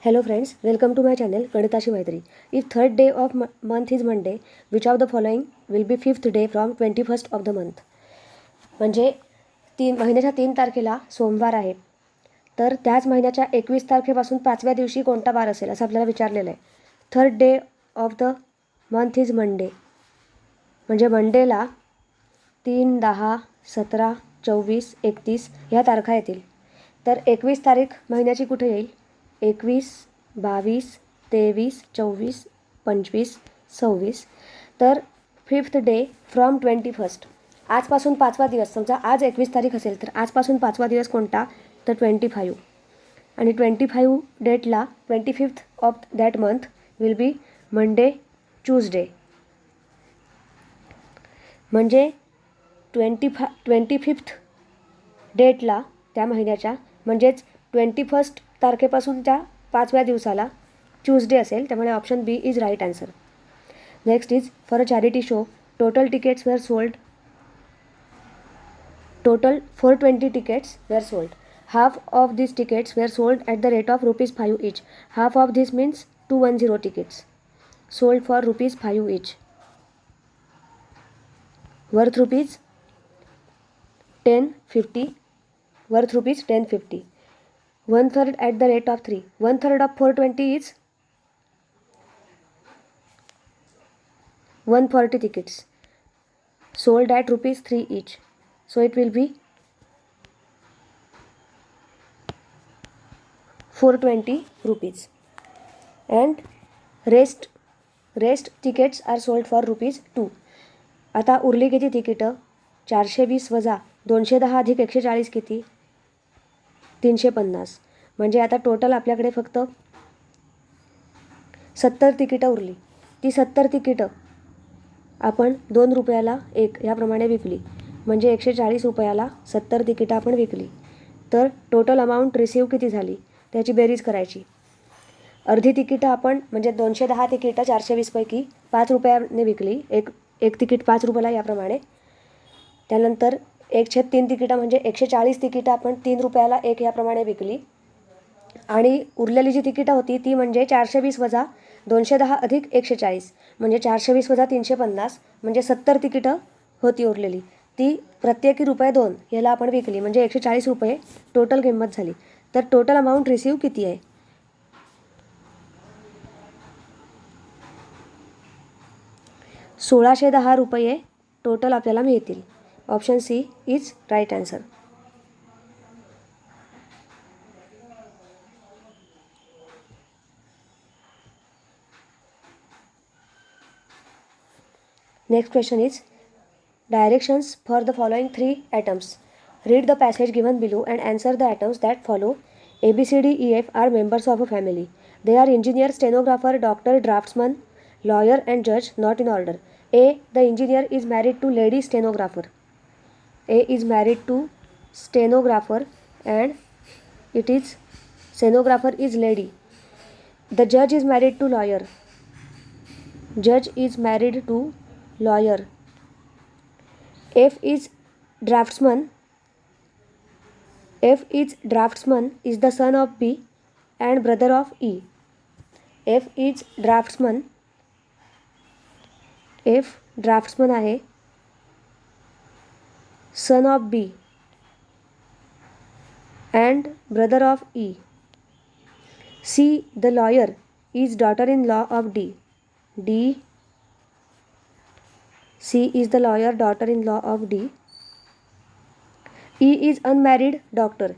Hello friends, welcome to my channel Ganitashi Maitri. If third day of month is Monday, which of the following will be fifth day from 21st of the month? म्हणजे महिन्याच्या 3 तारखेला सोमवार आहे, तर त्याच महिन्याच्या 21 तारखेपासून 5व्या दिवशी कोणता वार असेल असं आपल्याला विचारलेलं आहे. Third day of the month is Monday, म्हणजे मंडेला 3, 10, 17, 24, 31 ह्या तारखा येतील. तर 21 तारीख महिन्याची कुठे येईल? 21, 22, 23, 24, 25, 26. तर फिफ्थ डे फ्रॉम 21st. आजपासून 5वा दिवस, समजा आज 21 तारीख असेल तर आजपासून 5वा दिवस कोणता? तर 25. आणि 25 डेटला 25th of that month will be Monday Tuesday. म्हणजे 25th डेटला त्या महिन्याच्या म्हणजेच 21st तारखेपासूनच्या 5व्या दिवसाला ट्यूजडे असेल, त्यामुळे option B is right answer. Next is for a charity show total tickets were sold. Total 420 tickets were sold. Half of these tickets were sold at the rate of ₹5 each. Half of this means 210 tickets sold for ₹5 each, worth rupees 1050. Worth rupees 1050. 1/3 at the rate of 3. 1/3 of 420 is 140 tickets sold at ₹3 each. So it will be 420 rupees. And rest tickets are sold for ₹2. आता उरली किती तिकीटं? 420 वजा 210 अधिक 140 किती? 350. म्हणजे आता total आपल्याकडे फक्त 70 तिकीटं उरली. ती 70 तिकीटं आपण ₹2 एक याप्रमाणे विकली, म्हणजे 140 रुपयाला 70 तिकीटं आपण विकली. तर टोटल अमाऊंट रिसीव किती झाली त्याची बेरीज करायची. अर्धी तिकीटं आपण म्हणजे 210 तिकीटं 420 पैकी 5 रुपयाने विकली, एक तिकीट 5 रुपयाला याप्रमाणे. त्यानंतर 1/3 तिकीटं म्हणजे 140 तिकीटं आपण 3 रुपयाला एक याप्रमाणे विकली. आणि उरलेली जी तिकीटं होती ती म्हणजे 420 वजा 210 अधिक 140 म्हणजे 420 वजा 350 म्हणजे 70 तिकीटं होती उरलेली. ती प्रत्येकी ₹2 याला आपण विकली, म्हणजे 140 रुपये टोटल किंमत झाली. तर टोटल अमाऊंट रिसीव किती आहे? ₹1610 टोटल आपल्याला मिळतील. Option C is right answer. Next question is directions for the following 3 atoms. Read the passage given below and answer the atoms that follow. A, B, C, D, E, F are members of a family. They are engineer, stenographer, doctor, draftsman, lawyer and judge, not in order. A, the engineer is married to lady stenographer. A is married to stenographer and it is stenographer is lady. The judge is married to lawyer. Judge is married to lawyer. F is draftsman. F is the son of B and brother of E. F is draftsman. F draftsman आहे, son of B and brother of E. C, the lawyer is daughter-in-law of D. C is the lawyer, daughter-in-law of D. E is unmarried doctor.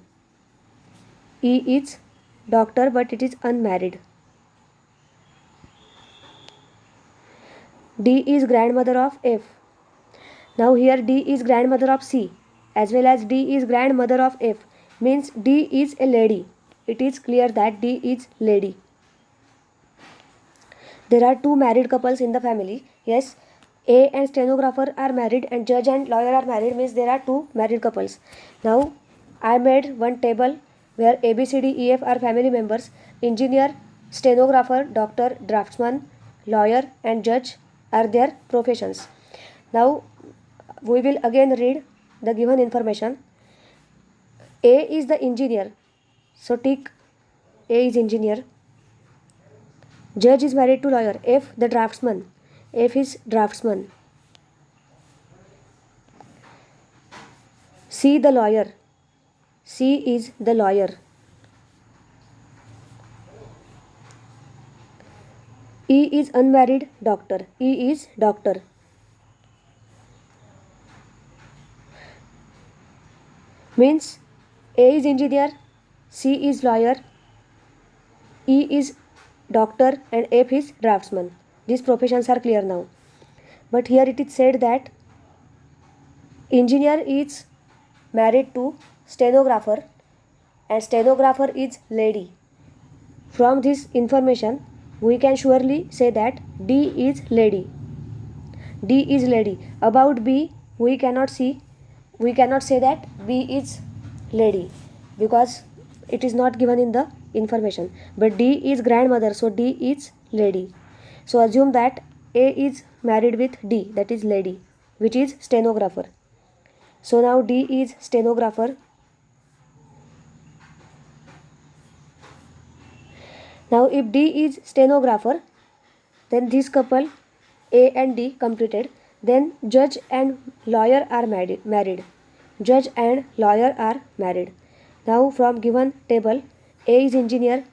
E is doctor but it is unmarried. D is grandmother of F. Now here D is grandmother of C as well as D is grandmother of F, means D is a lady. It is clear that D is lady. There are 2 married couples in the family. Yes, A and stenographer are married and judge and lawyer are married, means there are 2 married couples. Now I made one table where A, B, C, D, E, F are family members. Engineer, stenographer, doctor, draftsman, lawyer and judge are their professions. Now we will again read the given information. A is the engineer, so tick A is engineer. Judge is married to lawyer. F, the draftsman. F is draftsman. C, the lawyer. C is the lawyer. E is unmarried doctor. E is doctor. Means A is engineer, C is lawyer, E is doctor and F is draftsman. These professions are clear now. But here it is said that engineer is married to stenographer and stenographer is lady. From this information we can surely say that D is lady. D is lady. About B we cannot say that B is lady because it is not given in the information. But D is grandmother, so D is lady. So assume that A is married with D, that is lady, which is stenographer. So now D is stenographer. Now if D is stenographer, then this couple A and D completed. Then judge and lawyer are married. Judge and lawyer are married. Now from given table, A is engineer,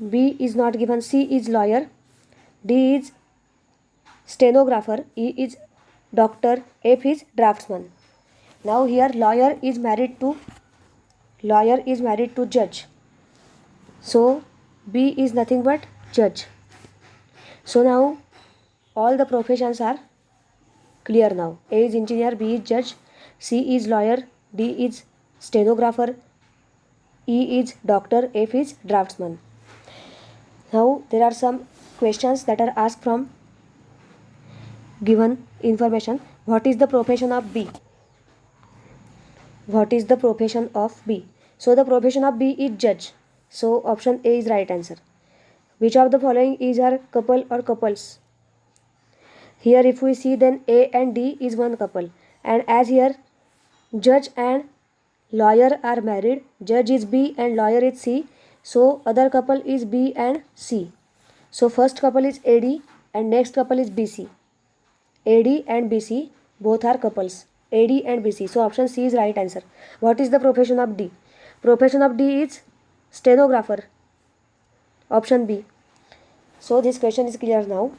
B is not given, C is lawyer, D is stenographer, E is doctor, F is draftsman. Now here lawyer is married to judge. So B is nothing but judge. So now all the professions are clear now. A is engineer, B is judge, C is lawyer, D is stenographer, E is doctor, F is draftsman. Now there are some questions that are asked from given information. What is the profession of B? What is the profession of B? So the profession of B is judge. So option A is right answer. Which of the following is a couple or couples? Here if we see, then A and D is one couple, and as here judge and lawyer are married, judge is B and lawyer is C, so other couple is B and C. So first couple is AD and next couple is BC. AD and BC both are couples. AD and BC. So option C is right answer. What is the profession of D? Profession of D is stenographer. Option B. So this question is clear now.